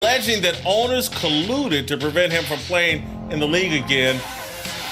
alleging that owners colluded to prevent him from playing in the league again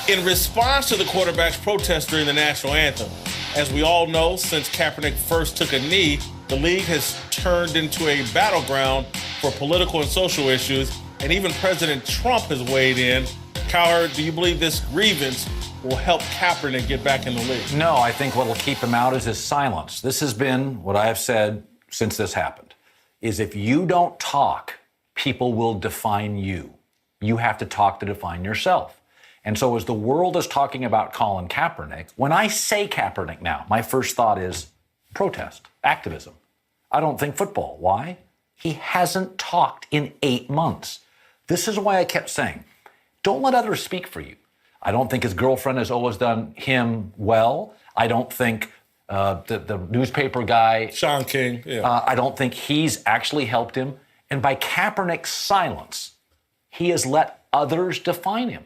in response to the quarterback's protest during the national anthem. As we all know, since Kaepernick first took a knee, the league has turned into a battleground for political and social issues, and even President Trump has weighed in. Cowherd, do you believe this grievance will help Kaepernick get back in the league? No, I think what will keep him out is his silence. This has been what I have said since this happened, is if you don't talk, people will define you. You have to talk to define yourself. And so as the world is talking about Colin Kaepernick, when I say Kaepernick now, my first thought is protest, activism. I don't think football. Why? He hasn't talked in 8 months. This is why I kept saying, don't let others speak for you. I don't think his girlfriend has always done him well. I don't think the newspaper guy, Sean King, yeah. I don't think he's actually helped him. And by Kaepernick's silence, he has let others define him.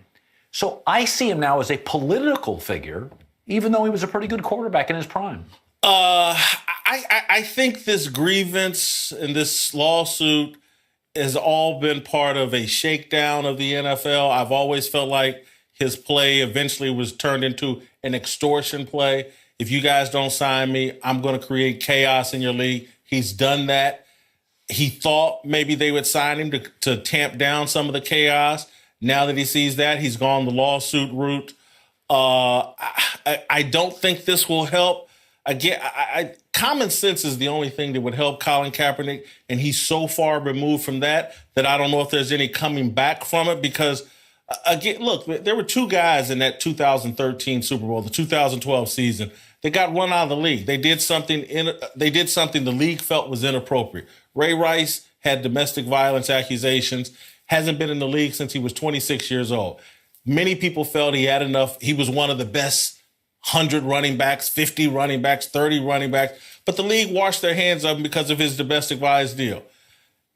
So I see him now as a political figure, even though he was a pretty good quarterback in his prime. I think this grievance and this lawsuit has all been part of a shakedown of the NFL. I've always felt like his play eventually was turned into an extortion play. If you guys don't sign me, I'm going to create chaos in your league. He's done that. He thought maybe they would sign him to tamp down some of the chaos. Now that he sees that, he's gone the lawsuit route. I don't think this will help. Again, common sense is the only thing that would help Colin Kaepernick, and he's so far removed from that I don't know if there's any coming back from it because, again, look, there were two guys in that 2013 Super Bowl, the 2012 season, that got run out of the league. They did something the league felt was inappropriate. Ray Rice had domestic violence accusations, hasn't been in the league since he was 26 years old. Many people felt he had enough. He was one of the best 100 running backs, 50 running backs, 30 running backs. But the league washed their hands of him because of his domestic violence deal.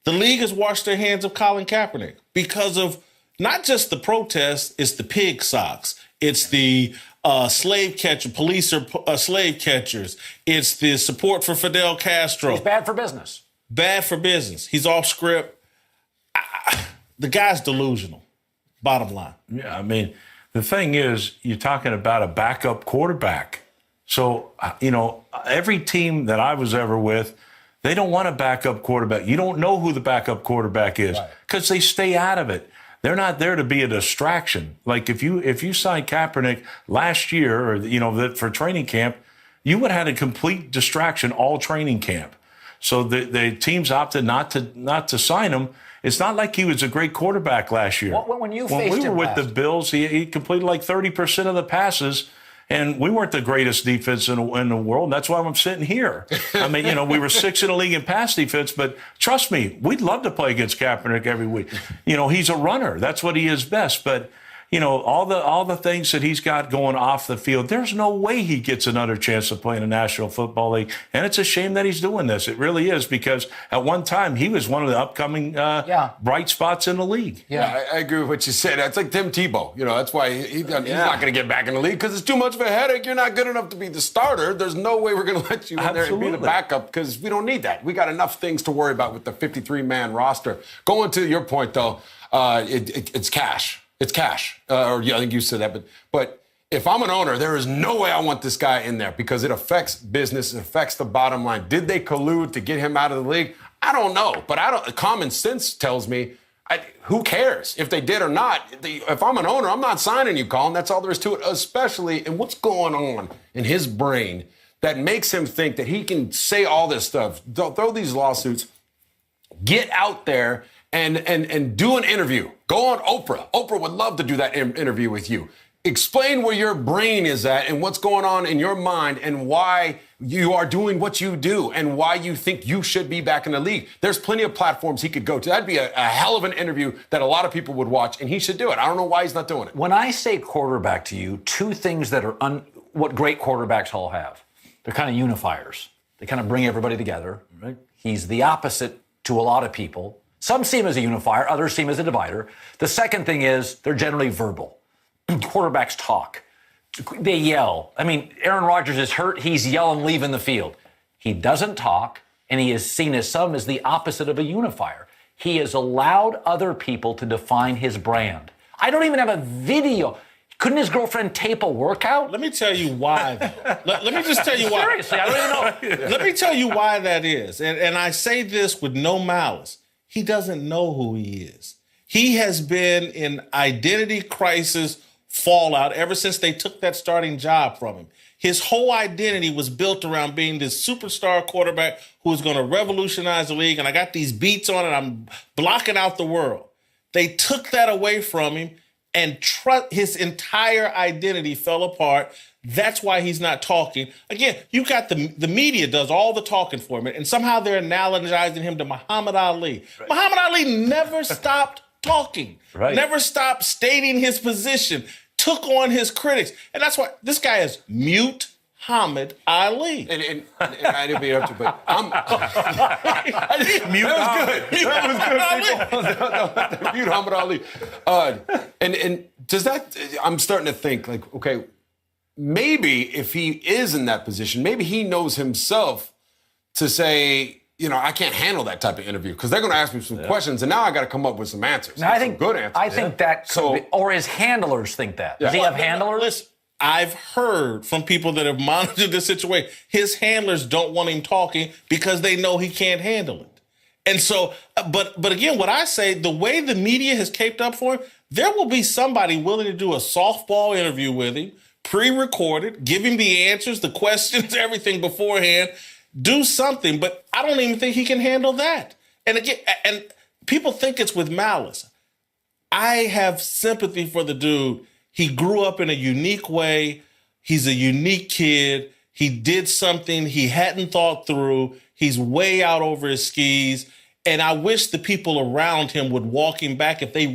The league has washed their hands of Colin Kaepernick because of not just the protests, it's the pig socks. It's the slave catcher, police are slave catchers. It's the support for Fidel Castro. He's bad for business. Bad for business. He's off script. The guy's delusional, bottom line. Yeah, I mean, the thing is, you're talking about a backup quarterback. So, every team that I was ever with, they don't want a backup quarterback. You don't know who the backup quarterback is because they stay out of it. They're not there to be a distraction. Like if you signed Kaepernick last year or, for training camp, you would have had a complete distraction all training camp. So the teams opted not to sign him. It's not like he was a great quarterback last year. When we were with the Bills, he completed like 30% of the passes, and we weren't the greatest defense in the world. That's why I'm sitting here. I mean, we were 6th in the league in pass defense, but trust me, we'd love to play against Kaepernick every week. He's a runner. That's what he is best. But all the things that he's got going off the field, there's no way he gets another chance to play in the National Football League. And it's a shame that he's doing this. It really is, because at one time he was one of the upcoming bright spots in the league. Yeah, I agree with what you said. That's like Tim Tebow. That's why he's not going to get back in the league, because it's too much of a headache. You're not good enough to be the starter. There's no way we're going to let you in there and be the backup, because we don't need that. We got enough things to worry about with the 53-man roster. Going to your point, though, it's cash. It's cash. I think you said that. But if I'm an owner, there is no way I want this guy in there, because it affects business. It affects the bottom line. Did they collude to get him out of the league? I don't know. But common sense tells me, who cares if they did or not? If I'm an owner, I'm not signing you, Colin. That's all there is to it, especially in what's going on in his brain that makes him think that he can say all this stuff, throw these lawsuits, get out there and do an interview. Go on Oprah. Oprah would love to do that interview with you. Explain where your brain is at and what's going on in your mind and why you are doing what you do and why you think you should be back in the league. There's plenty of platforms he could go to. That'd be a hell of an interview that a lot of people would watch, and he should do it. I don't know why he's not doing it. When I say quarterback to you, two things that are what great quarterbacks all have. They're kind of unifiers. They kind of bring everybody together. Right? He's the opposite to a lot of people. Some see him as a unifier, others see him as a divider. The second thing is they're generally verbal. Quarterbacks talk. They yell. I mean, Aaron Rodgers is hurt. He's yelling, leaving the field. He doesn't talk, and he is seen as the opposite of a unifier. He has allowed other people to define his brand. I don't even have a video. Couldn't his girlfriend tape a workout? Let me tell you why, though. Let me just tell you why. Seriously, I don't even know. Let me tell you why that is. And I say this with no malice. He doesn't know who he is. He has been in identity crisis fallout ever since they took that starting job from him. His whole identity was built around being this superstar quarterback who was going to revolutionize the league. And I got these beats on it. I'm blocking out the world. They took that away from him, and his entire identity fell apart. That's why he's not talking. Again, you got the media does all the talking for him, and somehow they're analogizing him to Muhammad Ali. Right. Muhammad Ali never stopped talking, never stopped stating his position, took on his critics. And that's why this guy is mute Muhammad Ali. And I didn't mean to, but I'm... Mute That was good. Mute Muhammad Ali. And does that... I'm starting to think, like, okay, maybe if he is in that position, maybe he knows himself to say, you know, I can't handle that type of interview because they're going to ask me some questions, and now I got to come up with some answers. Now, I think good answers. I think that could be, or his handlers think that. Does he have handlers? Listen, I've heard from people that have monitored this situation, his handlers don't want him talking because they know he can't handle it. And so, but again, what I say, the way the media has caped up for him, there will be somebody willing to do a softball interview with him, pre-recorded, give him the answers, the questions, everything beforehand, do something. But I don't even think he can handle that. And again, and people think it's with malice. I have sympathy for the dude. He grew up in a unique way. He's a unique kid. He did something he hadn't thought through. He's way out over his skis. And I wish the people around him would walk him back if they really